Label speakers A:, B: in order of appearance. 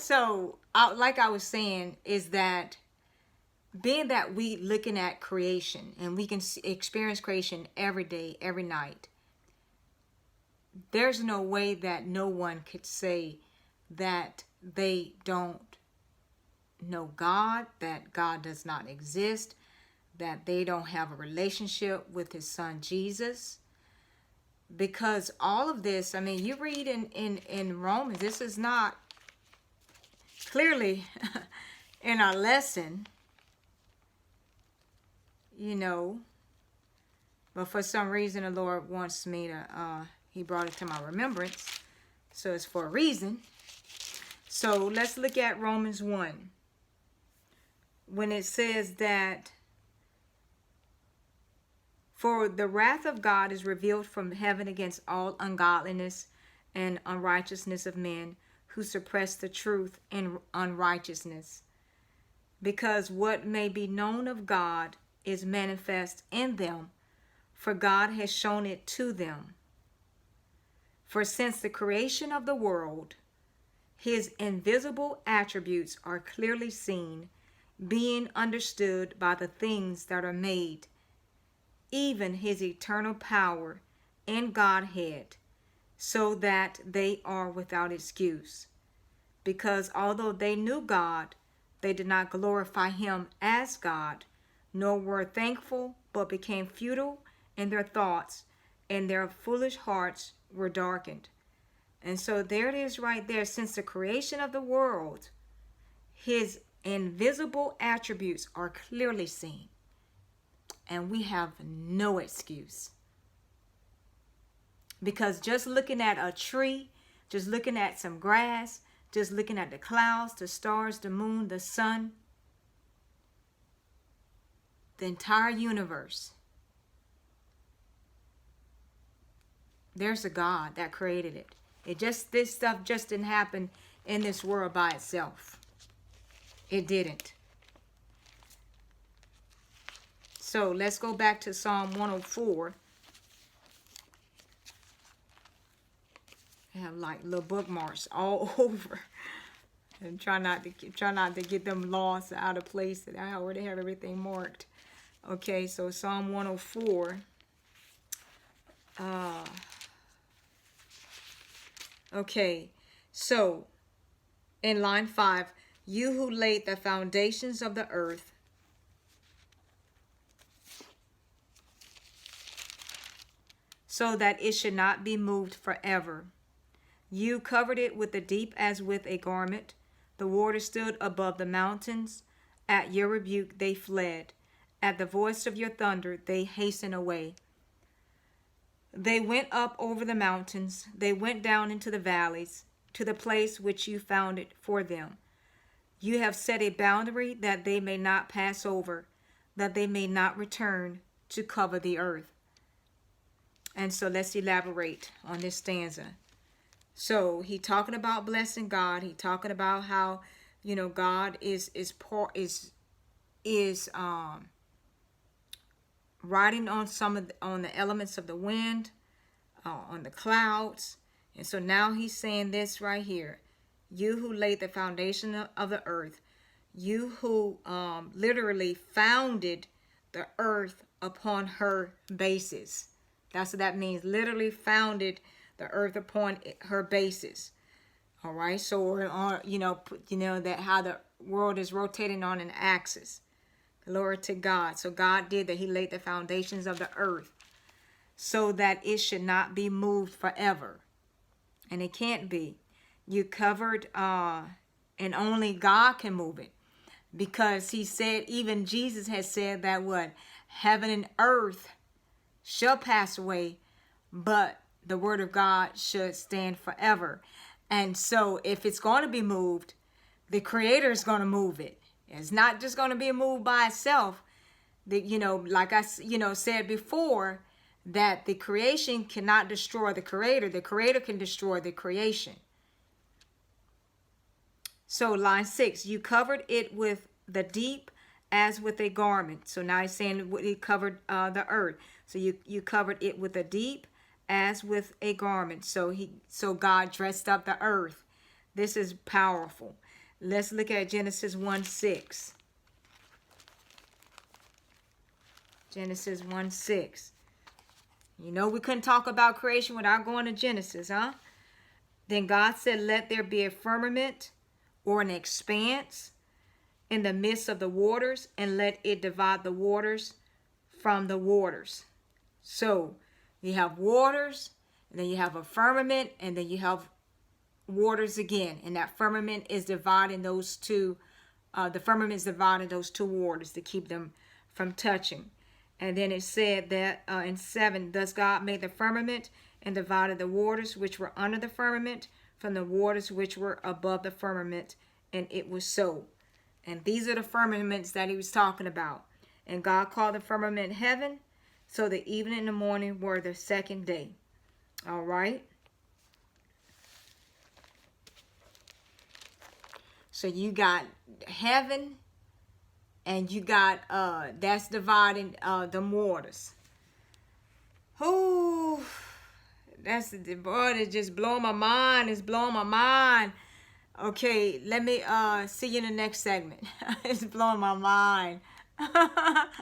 A: So, like I was saying, is that being that we looking at creation and we can experience creation every day, every night, there's no way that no one could say that they don't know God, that God does not exist, that they don't have a relationship with his son Jesus. Because all of this, I mean, you read in Romans, this is not clearly in our lesson, you know, but for some reason the Lord wants me to, he brought it to my remembrance, so it's for a reason. So let's look at Romans 1, when it says that, for the wrath of God is revealed from heaven against all ungodliness and unrighteousness of men who suppress the truth in unrighteousness. Because what may be known of God is manifest in them, for God has shown it to them. For since the creation of the world, his invisible attributes are clearly seen, being understood by the things that are made, even his eternal power and Godhead, so that they are without excuse. Because although they knew God, they did not glorify him as God, nor were thankful, but became futile in their thoughts, and their foolish hearts were darkened. And so there it is right there. Since the creation of the world, his invisible attributes are clearly seen, and we have no excuse. Because just looking at a tree, just looking at some grass, just looking at the clouds, the stars, the moon, the sun, the entire universe, there's a God that created it. This stuff just didn't happen in this world by itself. It didn't. So let's go back to Psalm 104. I have like little bookmarks all over, and try not to get them lost out of place. That I already have everything marked. Okay, so Psalm 104. Okay, so in line 5, you who laid the foundations of the earth, so that it should not be moved forever. You covered it with the deep as with a garment. The water stood above the mountains. At your rebuke they fled. At the voice of your thunder they hastened away. They went up over the mountains. They went down into the valleys, to the place which you founded for them. You have set a boundary that they may not pass over, that they may not return to cover the earth. And so let's elaborate on this stanza. So he talking about blessing God. He talking about how, you know, God is riding on on the elements of the wind, on the clouds. And so now he's saying this right here. You who laid the foundation of the earth, you who literally founded the earth upon her basis. That's what that means. Literally founded the earth upon her basis. All right. So we're on, you know that how the world is rotating on an axis. Glory to God. So God did that. He laid the foundations of the earth so that it should not be moved forever. And it can't be. You covered, and only God can move it. Because he said, even Jesus has said that what? Heaven and earth shall pass away, but the word of God should stand forever. And so if it's going to be moved, the Creator is going to move it. It's not just going to be moved by itself. Like I said before, that the creation cannot destroy the Creator. The Creator can destroy the creation. So line 6, you covered it with the deep as with a garment. So now he's saying he covered the earth. So you covered it with the deep as with a garment. So God dressed up the earth. This is powerful. Let's look at Genesis 1:6. Genesis 1:6. You know we couldn't talk about creation without going to Genesis, huh? Then God said, let there be a firmament or an expanse in the midst of the waters, and let it divide the waters from the waters. So you have waters, and then you have a firmament, and then you have waters again. And that firmament is dividing those two. The firmament is dividing those two waters to keep them from touching. And then it said that in 7, thus God made the firmament and divided the waters which were under the firmament from the waters which were above the firmament. And it was so. And these are the firmaments that he was talking about. And God called the firmament heaven. So the evening and the morning were the second day. All right. So you got heaven, and you got that's dividing the waters. Oh, that's the boy that just blowing my mind. It's blowing my mind. Okay, let me see you in the next segment. It's blowing my mind.